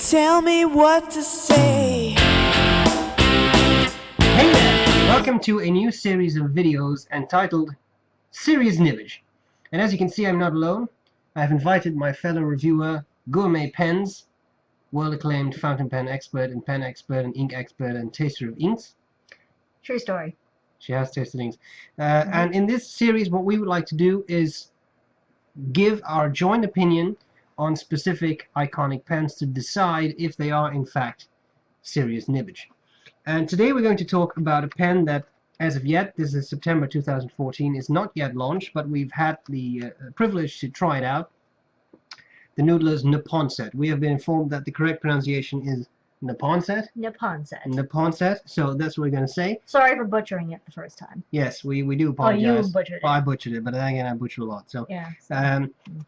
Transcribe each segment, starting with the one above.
tell me what to say. Hey there! Welcome to a new series of videos entitled Serious Nibbage. And as you can see, I'm not alone. I've invited my fellow reviewer, Gourmet Pens, world-acclaimed fountain pen expert and ink expert and taster of inks. True story. She has tasted inks. And in this series, what we would like to do is give our joint opinion on specific iconic pens to decide if they are in fact serious nibbage. And today we're going to talk about a pen that, as of yet, this is September 2014, is not yet launched, but we've had the privilege to try it out. The Noodler's Neponset. We have been informed that the correct pronunciation is Neponset. Neponset. Neponset. So that's what we're going to say. Sorry for butchering it the first time. Yes, we do apologize. Oh, you butchered it. Well, I butchered it, but then again, I butcher a lot. So yeah.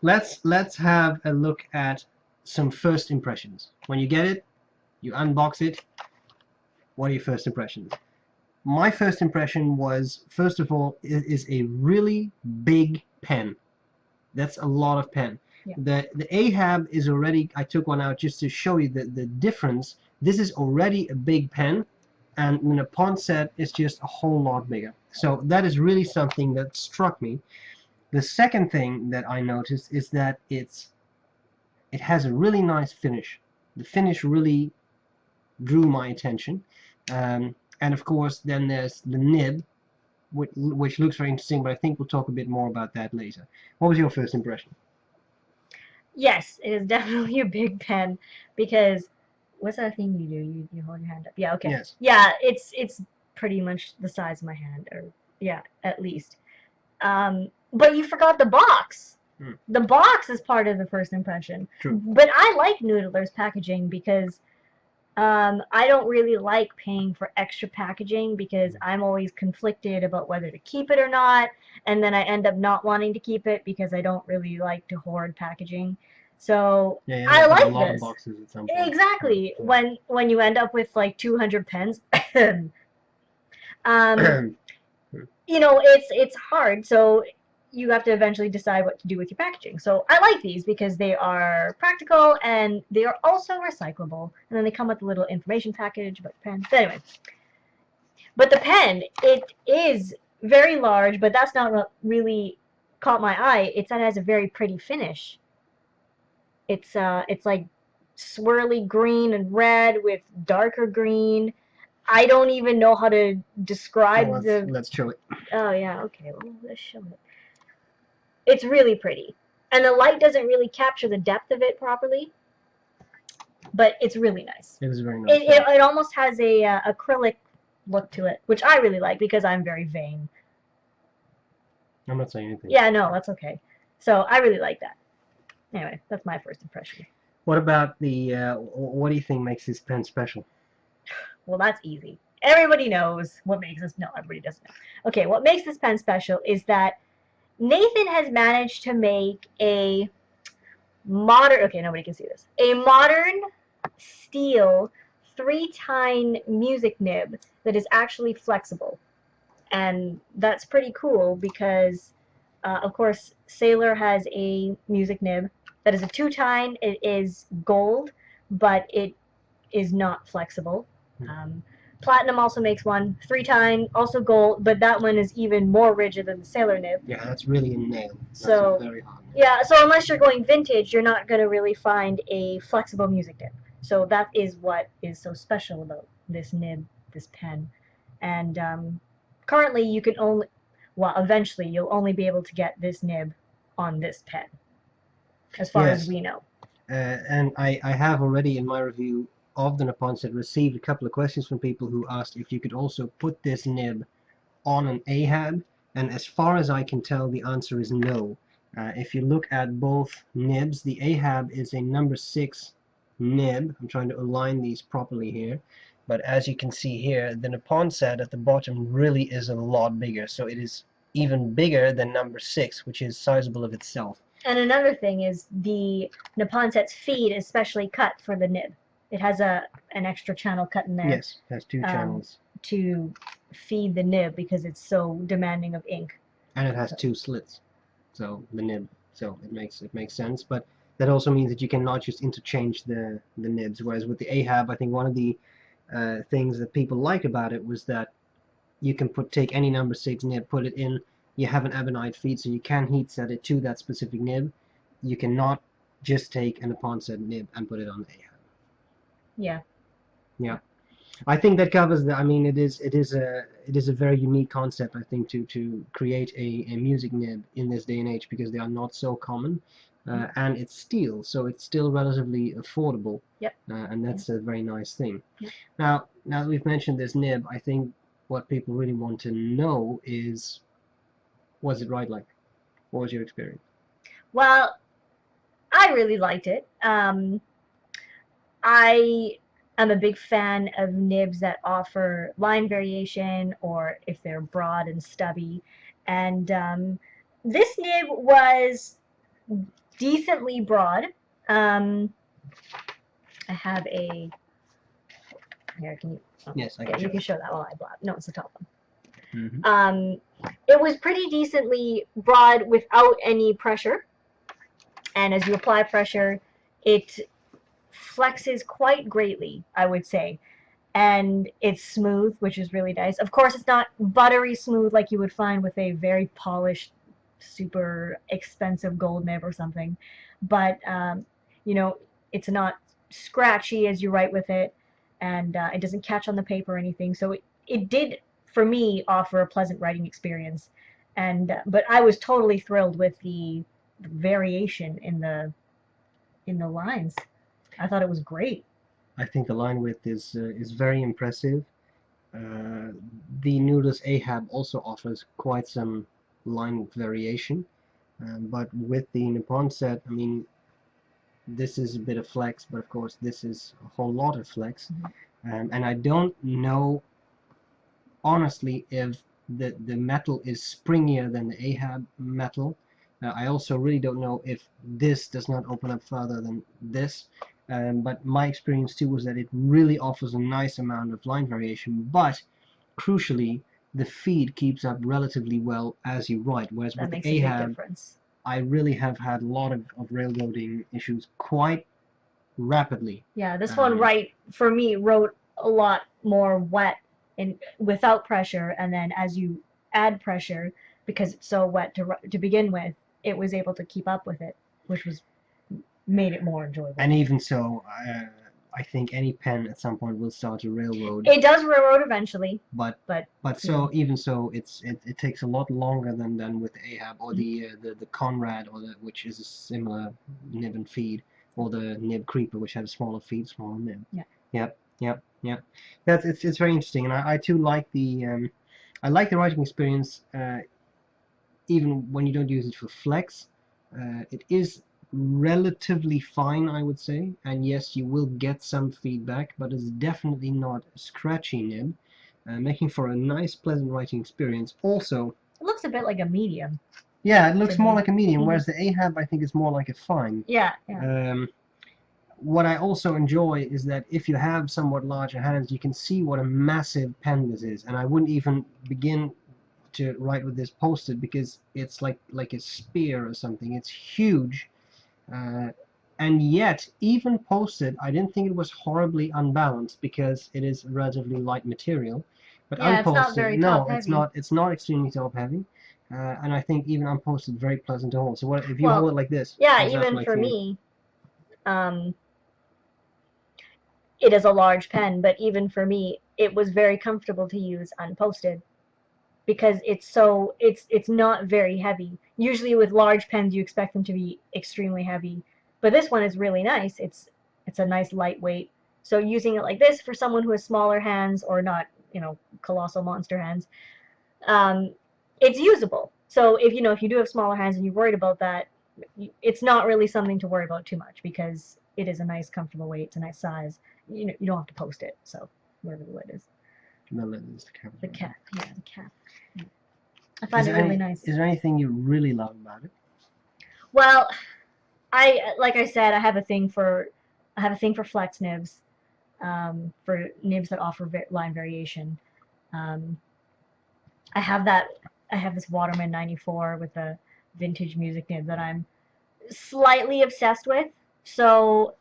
let's have a look at some first impressions. When you get it, you unbox it. What are your first impressions? My first impression was, first of all, it is a really big pen. That's a lot of pen. Yeah. The Ahab is already, I took one out just to show you the difference. This is already a big pen, and the Neponset is just a whole lot bigger. So that is really something that struck me. The second thing that I noticed is that it has a really nice finish. The finish really drew my attention. And of course, then there's the nib, which looks very interesting, but I think we'll talk a bit more about that later. What was your first impression? Yes, it is definitely a big pen, because what's that thing you do? You hold your hand up. Yeah, okay. Yes. Yeah, it's pretty much the size of my hand, or yeah, at least. But you forgot the box. The box is part of the first impression. True. But I like Noodler's packaging because I don't really like paying for extra packaging, because I'm always conflicted about whether to keep it or not, and then I end up not wanting to keep it because I don't really like to hoard packaging. So yeah, I like a lot this. Of boxes at some point. Exactly. Yeah. When you end up with like 200 pens, you know, it's hard. So you have to eventually decide what to do with your packaging. So I like these because they are practical and they are also recyclable. And then they come with a little information package about the pen. But anyway, but the pen, it is very large, but that's not what really caught my eye. It's that it has a very pretty finish. It's like swirly green and red with darker green. I don't even know how to describe Let's show it. Oh yeah, okay. Well, let's show it. It's really pretty, and the light doesn't really capture the depth of it properly, but it's really nice. It is very nice. It almost has a acrylic look to it, which I really like because I'm very vain. I'm not saying anything. Yeah, no, that's okay. So I really like that. Anyway, that's my first impression. What about the, what do you think makes this pen special? Well, that's easy. Everybody knows what makes this, no, everybody doesn't know. Okay, what makes this pen special is that Nathan has managed to make a modern, okay, nobody can see this, a modern steel 3-tine music nib that is actually flexible. And that's pretty cool because, of course, Sailor has a music nib that is a 2-tine. It is gold, but it is not flexible. Platinum also makes one, 3-tine, also gold, but that one is even more rigid than the Sailor nib. Yeah, that's really a nail. That's so very hard. Yeah, so unless you're going vintage, you're not going to really find a flexible music nib. So that is what is so special about this nib, this pen. And currently you can only, well, eventually you'll only be able to get this nib on this pen, as far as we know. And I have already in my review of the Neponset received a couple of questions from people who asked if you could also put this nib on an Ahab, and as far as I can tell, the answer is no. If you look at both nibs, the Ahab is a number 6 nib. I'm trying to align these properly here, but as you can see here, the Neponset at the bottom really is a lot bigger, so it is even bigger than number 6, which is sizable of itself. And another thing is the Neponset's feed is specially cut for the nib. It has an extra channel cut in there. Yes, it has 2 channels. To feed the nib because it's so demanding of ink. And it has 2 slits, so the nib. So it makes sense. But that also means that you cannot just interchange the nibs. Whereas with the Ahab, I think one of the things that people liked about it was that you can take any number 6 nib, put it in. You have an ebonite feed, so you can heat set it to that specific nib. You cannot just take an Neponset nib and put it on the Ahab. Yeah. Yeah. I think that covers the. I mean, it is a very unique concept. I think to create a music nib in this day and age, because they are not so common, and it's steel, so it's still relatively affordable. Yep. And that's a very nice thing. Yep. Now that we've mentioned this nib, I think what people really want to know is, was it right? Like, what was your experience? Well, I really liked it. I am a big fan of nibs that offer line variation, or if they're broad and stubby. And this nib was decently broad. I have a here. Can you? Oh, Yes, I yeah, can you show. can show that while I blab. No, it's the top one. Mm-hmm. It was pretty decently broad without any pressure. And as you apply pressure, it flexes quite greatly, I would say. And it's smooth, which is really nice. Of course, it's not buttery smooth like you would find with a very polished, super expensive gold nib or something. But, you know, it's not scratchy as you write with it, and it doesn't catch on the paper or anything. So it did, for me, offer a pleasant writing experience. And but I was totally thrilled with the variation in the lines. I thought it was great. I think the line width is very impressive. The Noodler's Ahab also offers quite some line variation, but with the Neponset, I mean, this is a bit of flex, but of course this is a whole lot of flex. And I don't know honestly if the metal is springier than the Ahab metal. I also really don't know if this does not open up further than this. But my experience too was that it really offers a nice amount of line variation, but crucially the feed keeps up relatively well as you write, whereas That with makes the a big Ahab difference. I really have had a lot of railroading issues quite rapidly. Yeah, this one for me wrote a lot more wet and without pressure, and then as you add pressure, because it's so wet to begin with, it was able to keep up with it, which made it more enjoyable. And even so, I think any pen at some point will start to railroad. It does railroad eventually, but so know. Even so, it takes a lot longer than with the Ahab or the Conrad, or which is a similar nib and feed, or the Nib Creeper, which has a smaller feed, smaller nib. Yeah. Yep. It's very interesting, and I too like the writing experience, even when you don't use it for flex. It is relatively fine, I would say, and yes, you will get some feedback, but it's definitely not a scratchy nib, making for a nice, pleasant writing experience. Also, it looks a bit like a medium. Yeah, it looks more like a medium, whereas the Ahab, I think, is more like a fine. Yeah. What I also enjoy is that if you have somewhat larger hands, you can see what a massive pen this is, and I wouldn't even begin to write with this posted because it's like a spear or something. It's huge. And yet, even posted, I didn't think it was horribly unbalanced because it is relatively light material. But yeah, unposted, it's not very top heavy. It's not extremely top heavy, and I think even unposted, very pleasant to hold. So what if you hold it like this? Yeah, even for me, it is a large pen, but even for me, it was very comfortable to use unposted, because it's not very heavy. Usually with large pens you expect them to be extremely heavy, but this one is really nice. It's a nice lightweight. So using it like this for someone who has smaller hands, or not, colossal monster hands, it's usable. So if you do have smaller hands and you're worried about that, it's not really something to worry about too much, because it is a nice comfortable weight. It's a nice size. You don't have to post it. So whatever the lid is. The lid is the cap. The cap. Yeah, the cap. I find it really nice. Is there anything you really love about it? Well, like I said, I have a thing for flex nibs, for nibs that offer line variation. I have this Waterman 94 with a vintage music nib that I'm slightly obsessed with. So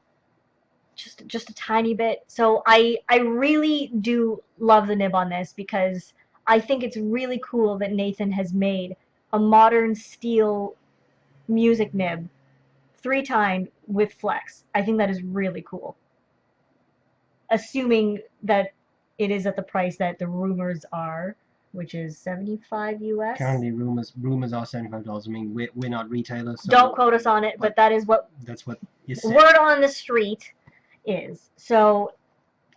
just a tiny bit. So I really do love the nib on this because I think it's really cool that Nathan has made a modern steel music nib 3-timed with flex. I think that is really cool. Assuming that it is at the price that the rumors are, which is $75 US. Currently, rumors are $75. I mean, we're not retailers, so Don't quote us on it, but that is what that's what is said. word on the street is. So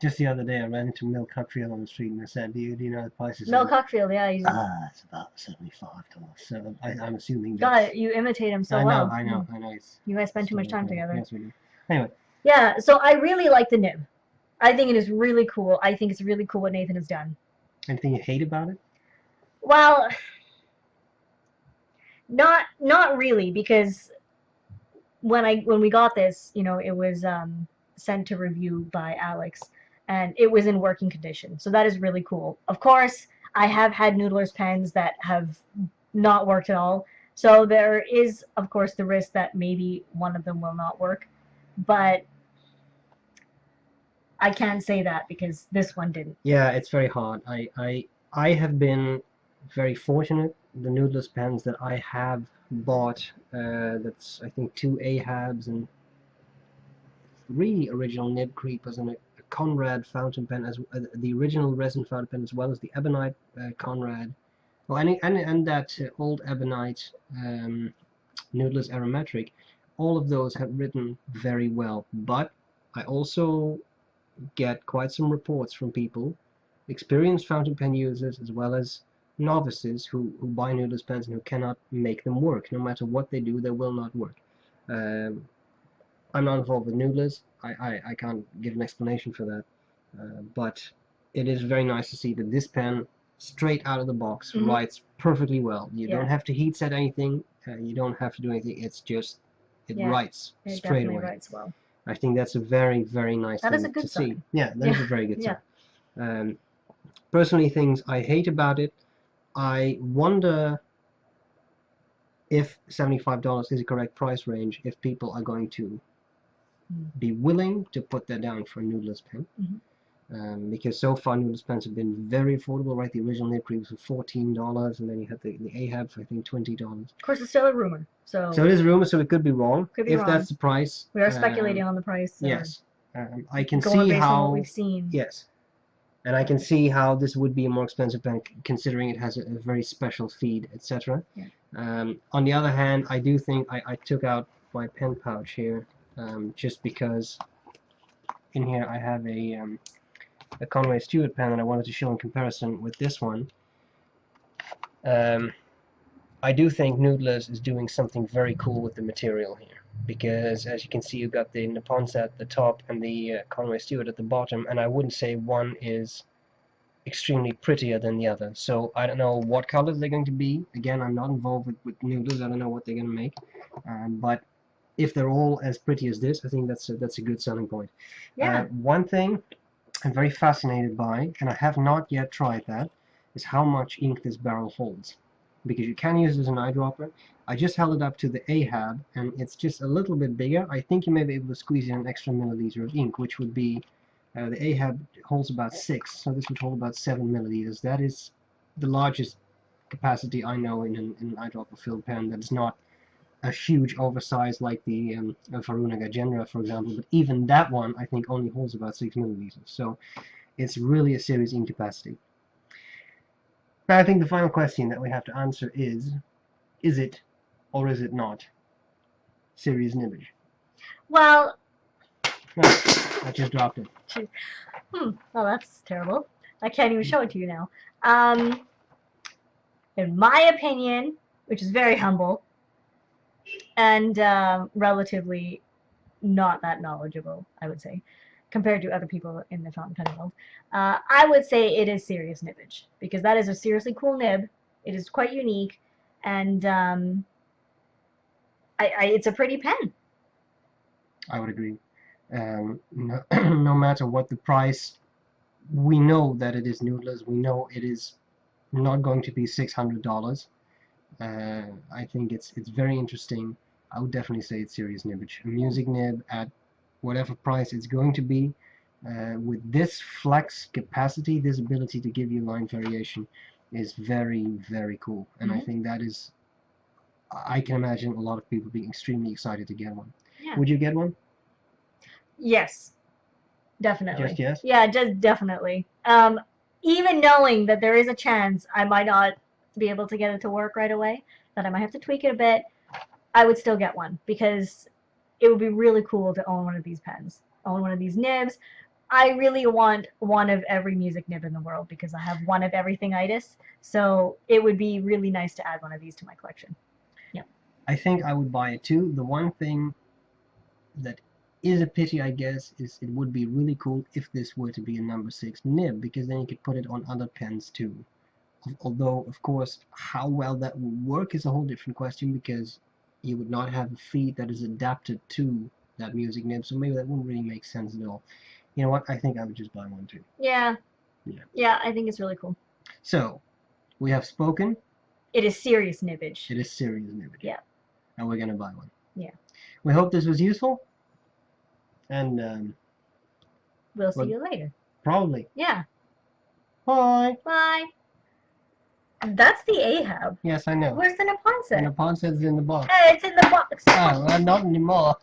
Just the other day, I ran into Mil Cuckfield on the street and I said, "Do you know the prices?" Mel Cuckfield, yeah, he's It's about $75. So I'm assuming God, that's... you imitate him so I know, well. I know. You guys spend too much time together. Yes, we do. Anyway, Yeah, so I really like the nib. I think it is really cool. I think it's really cool what Nathan has done. anything you hate about it? Well, not really, because when we got this, you know, it was sent to review by Alex, and it was in working condition. So that is really cool. Of course, I have had Noodler's pens that have not worked at all. So there is, of course, the risk that maybe one of them will not work. But I can't say that because this one didn't. Yeah, it's very hard. I have been very fortunate. The Noodler's pens that I have bought, that's I think 2 Ahabs and 3 original Nib Creepers and a Conrad fountain pen, as the original resin fountain pen, as well as the Ebonite Conrad, and that old Ebonite Noodler's Aromatic. All of those have written very well, but I also get quite some reports from people, experienced fountain pen users as well as novices, who buy Noodler's pens and who cannot make them work. No matter what they do, they will not work. I'm not involved with Noodler's. I can't give an explanation for that. But it is very nice to see that this pen, straight out of the box, writes perfectly well. You don't have to heat set anything. You don't have to do anything. It's just, it writes straight away. Writes well. I think that's a very, very nice thing to see. Yeah, that is a very good sign. Personally, things I hate about it, I wonder if $75 is the correct price range, if people are going to be willing to put that down for a Noodler's pen. Because so far Noodler's pens have been very affordable, right? The original Nib Creepers were $14, and then you had the Ahab for I think $20. Of course, it's still a rumor. So it is a rumor, so it could be wrong. If that's the price, we are speculating on the price. Yes, I can going see based how. on what we've seen. Yes, and I can see how this would be a more expensive pen, considering it has a very special feed, etc. On the other hand, I do think I took out my pen pouch here, just because in here I have a Conway Stewart pen that I wanted to show in comparison with this one. I do think Noodler's is doing something very cool with the material here, because as you can see, you've got the Neponset at the top and the Conway Stewart at the bottom, and I wouldn't say one is extremely prettier than the other. So I don't know what colors they're going to be. Again, I'm not involved with Noodler's. I don't know what they're going to make, but if they're all as pretty as this, I think that's a good selling point. One thing I'm very fascinated by, and I have not yet tried that, is how much ink this barrel holds. Because you can use it as an eyedropper. I just held it up to the Ahab, and it's just a little bit bigger. I think you may be able to squeeze in an extra milliliter of ink, which would be, the Ahab holds about 6, so this would hold about 7 milliliters. That is the largest capacity I know in an eyedropper filled pen. That's not a huge oversize like the Farunaga Genera, for example, but even that one I think only holds about 6 milliliters. So it's really a serious ink capacity. Now I think the final question that we have to answer is it or is it not serious Nibbage? Well, no, I just dropped it. Well, that's terrible. I can't even show it to you now. In my opinion, which is very humble and relatively not that knowledgeable, I would say, compared to other people in the fountain pen world, I would say it is serious Nibbage, because that is a seriously cool nib. It is quite unique, and it's a pretty pen. I would agree. No matter what the price, we know that it is Noodler's. We know it is not going to be $600. I think it's very interesting. I would definitely say it's serious nibbage. A music nib at whatever price it's going to be, with this flex capacity, this ability to give you line variation, is very, very cool. And I think that is, I can imagine a lot of people being extremely excited to get one. Yeah. Would you get one? Yes. Definitely. Just yes? Yeah, just definitely. Even knowing that there is a chance I might not be able to get it to work right away, that I might have to tweak it a bit, I would still get one because it would be really cool to own one of these pens, own one of these nibs. I really want one of every music nib in the world because I have one of everything-itis, so it would be really nice to add one of these to my collection. Yeah. I think I would buy it too. The one thing that is a pity, I guess, is it would be really cool if this were to be a number 6 nib, because then you could put it on other pens too. Although, of course, how well that would work is a whole different question, because you would not have a feed that is adapted to that music nib, so maybe that wouldn't really make sense at all. You know what? I think I would just buy one too. Yeah. Yeah. Yeah, I think it's really cool. So, we have spoken. It is serious nibbage. It is serious nibbage. Yeah. And we're gonna buy one. Yeah. We hope this was useful. And We'll see well, you later. probably. Yeah. Bye. Bye. That's the Ahab. Yes, I know. Where's the Neponset? And the Neponset's in the box. Hey, it's in the box. Oh, well, not anymore.